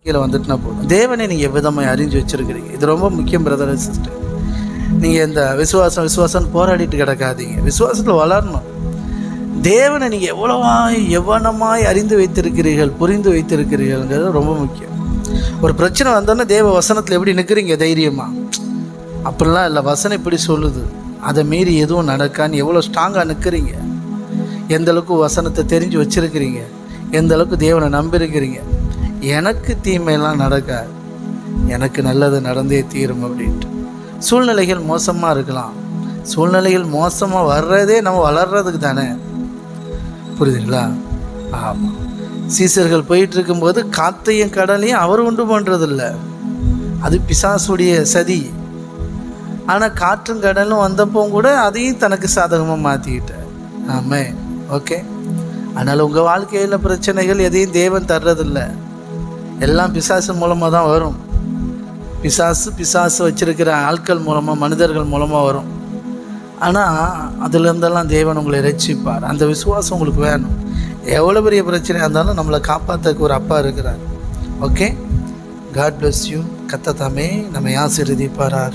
கீழே வந்துட்டுனா போதும். தேவனை நீங்கள் எவ்விதமாக அறிஞ்சு வச்சுருக்கிறீங்க. இது ரொம்ப முக்கியம் பிரதர் அண்ட் சிஸ்டர். நீங்கள் இந்த விசுவாசம்னு போராடிட்டு கிடக்காதீங்க. விசுவாசத்தில் வளரணும். தேவனை நீங்கள் எவ்வளவாய் அறிந்து வைத்திருக்கிறீர்கள், புரிந்து வைத்திருக்கிறீர்கள்ங்கிறது ரொம்ப முக்கியம். ஒரு பிரச்சனை வந்தோன்னா தேவ வசனத்தில் எப்படி நிற்கிறீங்க தைரியமாக? அப்படிலாம் இல்லை. வசனம் இப்படி சொல்லுது, அதை மீறி எதுவும் நடக்கான்னு எவ்வளோ ஸ்ட்ராங்காக நிற்கிறீங்க. எந்த அளவுக்கு வசனத்தை தெரிஞ்சு வச்சுருக்கிறீங்க, எந்த அளவுக்கு தேவனை நம்பியிருக்கிறீங்க. எனக்கு தீமையெல்லாம் நடக்காது, எனக்கு நல்லது நடந்தே தீரும் அப்படின்ட்டு. சூழ்நிலைகள் மோசமாக இருக்கலாம். சூழ்நிலைகள் மோசமாக வர்றதே நம்ம வளர்கிறதுக்கு தானே. புரியுதுங்களா? ஆமாம். சீசர்கள் போயிட்டு இருக்கும்போது காற்றையும் கடலையும் அவர் உண்டு பண்ணுறதில்ல, அது பிசாசுடைய சதி. ஆனால் காற்றும் கடலும் வந்தப்போ கூட அதையும் தனக்கு சாதகமாக மாற்றிக்கிட்டார். ஆமாம். ஓகே. அதனால் உங்கள் வாழ்க்கையில் பிரச்சனைகள் எதையும் தேவன் தர்றதில்லை, எல்லாம் பிசாசு மூலமாக தான் வரும். பிசாசு வச்சிருக்கிற ஆட்கள் மூலமாக, மனிதர்கள் மூலமாக வரும். ஆனால் அதுலேருந்தெல்லாம் தேவன் உங்களை ரட்சிப்பார். அந்த விசுவாசம் உங்களுக்கு வேணும். எவ்வளோ பெரிய பிரச்சனையாக இருந்தாலும் நம்மளை காப்பாற்றக்கு ஒரு அப்பா இருக்கிறார். ஓகே. God bless you. கர்த்தர் தாமே நம்மை ஆசீர்வதிப்பாராக.